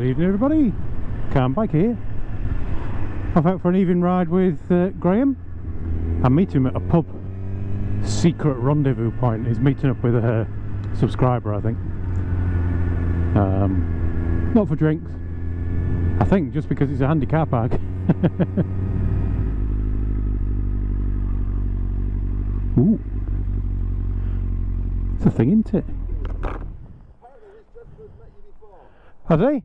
evening everybody, Calm Bike here. I'm out for an evening ride with Graham. I'm meeting him at a pub, secret rendezvous point. He's meeting up with a subscriber, I think. Not for drinks, I think just because it's a handy car park. Ooh, it's a thing, isn't it? Have they? Yeah.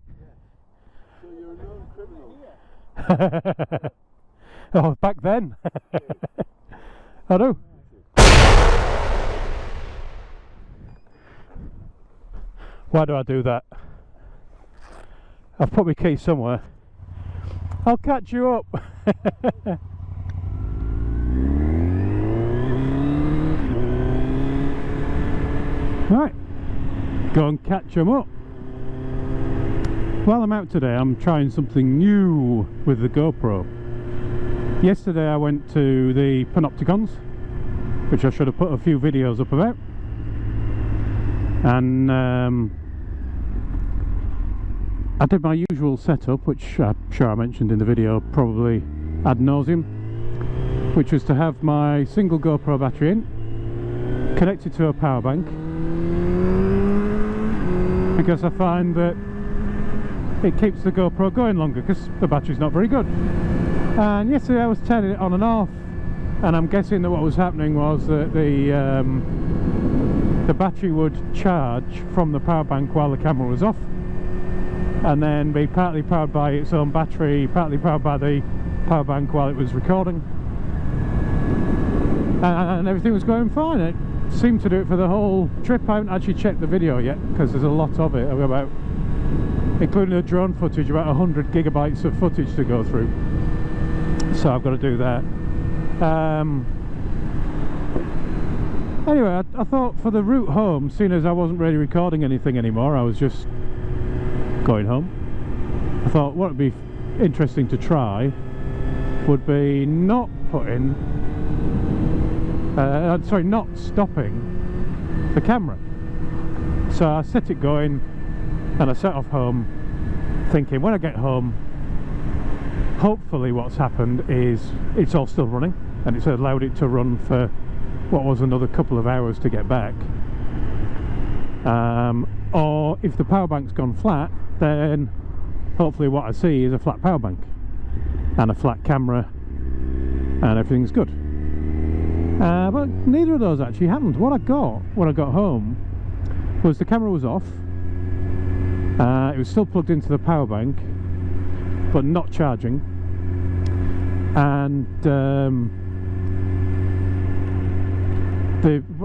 So you're a known criminal. Oh, back then. I know. Why do I do that? I've put my key somewhere. I'll catch you up. Right, go and catch them up. While I'm out today, I'm trying something new with the GoPro. Yesterday I went to the Panopticons, which I should have put a few videos up about, and I did my usual setup, which I'm sure I mentioned in the video probably ad nauseum, which was to have my single GoPro battery in, connected to a power bank, because I find that it keeps the GoPro going longer because the battery's not very good. And yesterday I was turning it on and off, and I'm guessing that what was happening was that the battery would charge from the power bank while the camera was off, and then be partly powered by its own battery, partly powered by the power bank while it was recording, and everything was going fine. It seemed to do it for the whole trip. I haven't actually checked the video yet because there's a lot of it. I've got about, including the drone footage, about 100 gigabytes of footage to go through, so I've got to do that. Anyway, I thought for the route home, seeing as I wasn't really recording anything anymore, I was just going home, I thought what would be interesting to try would be not putting not stopping the camera. So I set it going and I set off home, thinking when I get home, hopefully what's happened is it's all still running and it's allowed it to run for what was another couple of hours to get back, or if the power bank's gone flat, then hopefully what I see is a flat power bank and a flat camera and everything's good. But neither of those actually happened. What I got when I got home was the camera was off, it was still plugged into the power bank but not charging, and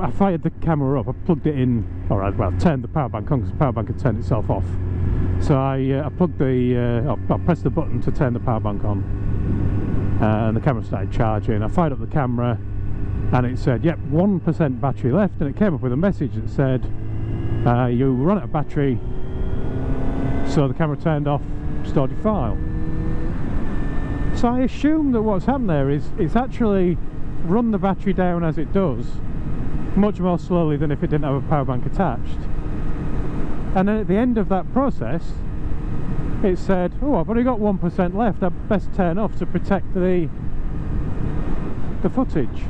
I fired the camera up, I plugged it in, well, turned the power bank on because the power bank had turned itself off. So I plugged I pressed the button to turn the power bank on, and the camera started charging. I fired up the camera and it said, yep, 1% battery left, and it came up with a message that said, you run out of battery. So the camera turned off, stored your file. So I assume that what's happened there is it's actually run the battery down as it does, much more slowly than if it didn't have a power bank attached. And then at the end of that process, it said, oh, I've only got 1% left, I'd best turn off to protect the footage.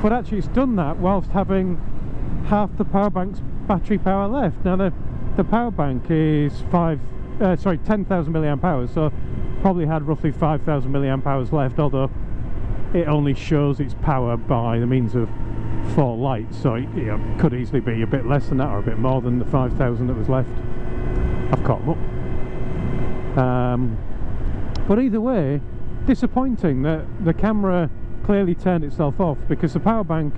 But actually it's done that whilst having half the power bank's battery power left. Now the power bank is 10,000 milliamp hours, so probably had roughly 5,000 milliamp hours left, although it only shows its power by the means of 4 lights, so it could easily be a bit less than that or a bit more than the 5,000 that was left. I've caught them up. But either way, disappointing that the camera clearly turned itself off, because the power bank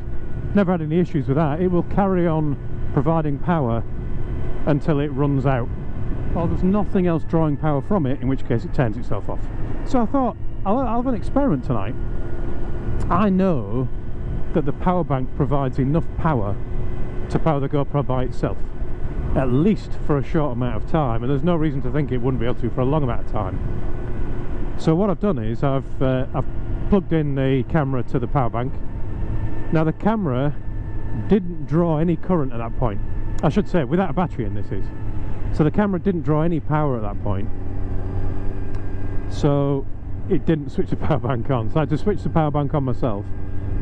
never had any issues with that. It will carry on providing power until it runs out, or there's nothing else drawing power from it, in which case it turns itself off. So I thought I'll have an experiment tonight. I know that the power bank provides enough power to power the GoPro by itself, at least for a short amount of time, and there's no reason to think it wouldn't be able to for a long amount of time. So what I've done is I've plugged in the camera to the power bank. Now the camera didn't draw any current at that point. I should say without a battery in, this is. So the camera didn't draw any power at that point, so it didn't switch the power bank on. So I had to switch the power bank on myself,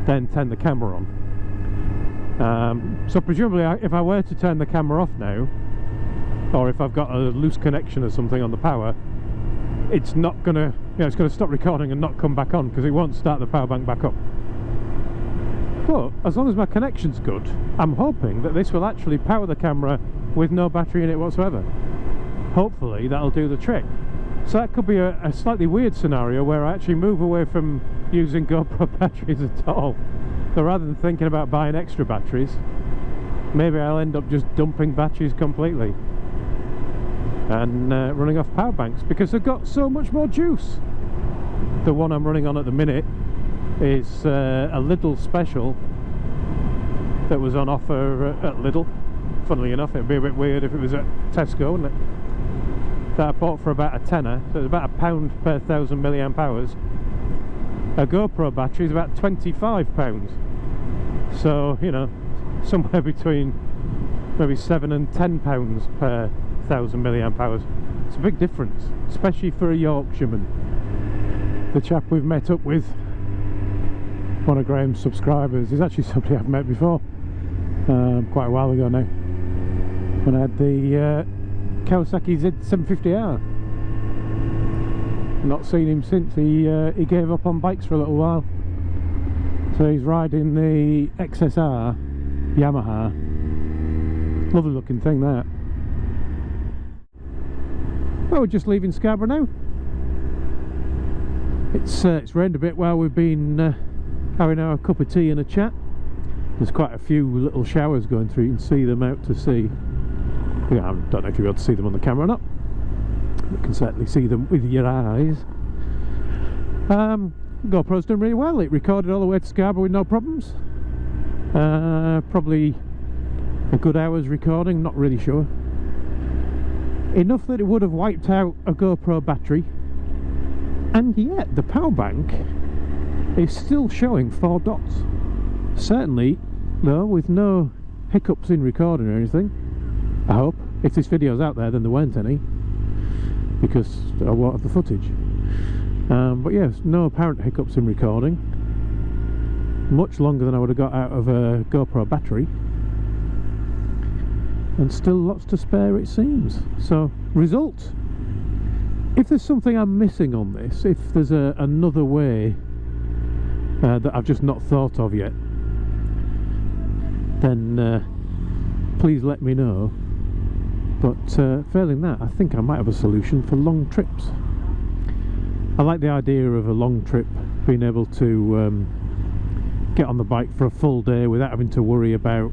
then turn the camera on. So presumably if I were to turn the camera off now, or if I've got a loose connection or something on the power, it's not gonna, it's gonna stop recording and not come back on, because it won't start the power bank back up. But as long as my connection's good, I'm hoping that this will actually power the camera with no battery in it whatsoever. Hopefully that'll do the trick. So that could be a slightly weird scenario where I actually move away from using GoPro batteries at all. So rather than thinking about buying extra batteries, maybe I'll end up just dumping batteries completely and running off power banks, because they've got so much more juice. The one I'm running on at the minute is a Lidl special that was on offer at Lidl. Funnily enough, it'd be a bit weird if it was at Tesco, wouldn't it? That I bought for about a tenner, so it's about £1 per 1000 milliamp hours. A GoPro battery is about £25, so somewhere between maybe £7 and £10 per 1000 milliamp hours. It's a big difference, especially for a Yorkshireman. The chap we've met up with, one of Graham's subscribers, is actually somebody I've met before, quite a while ago now, when I had the Kawasaki Z1000. Not seen him since. He gave up on bikes for a little while, so he's riding the XSR Yamaha. Lovely looking thing, that. Well, we're just leaving Scarborough now. It's rained a bit while we've been having our cup of tea and a chat. There's quite a few little showers going through. You can see them out to sea. I don't know if you'll be able to see them on the camera or not. You can certainly see them with your eyes. GoPro's done really well. It recorded all the way to Scarborough with no problems. Probably a good hour's recording, not really sure. Enough that it would have wiped out a GoPro battery, and yet the power bank is still showing 4 dots. Certainly, though, with no hiccups in recording or anything. I hope. If this video's out there, then there weren't any, because I won't have the footage. But yes, no apparent hiccups in recording. Much longer than I would have got out of a GoPro battery, and still lots to spare, it seems. So, result. If there's something I'm missing on this, if there's another way that I've just not thought of yet, then please let me know. But failing that, I think I might have a solution for long trips. I like the idea of a long trip, being able to get on the bike for a full day without having to worry about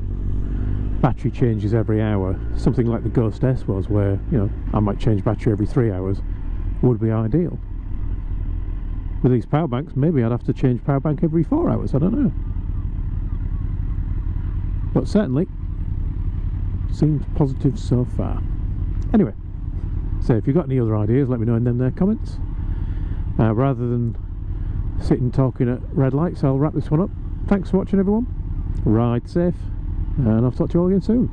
battery changes every hour. Something like the Ghost S was, where I might change battery every 3 hours, would be ideal. With these power banks, maybe I'd have to change power bank every 4 hours, I don't know. But certainly seems positive so far. Anyway, so if you've got any other ideas, let me know in them there comments. Rather than sitting talking at red lights, I'll wrap this one up. Thanks for watching, everyone. Ride safe, and I'll talk to you all again soon.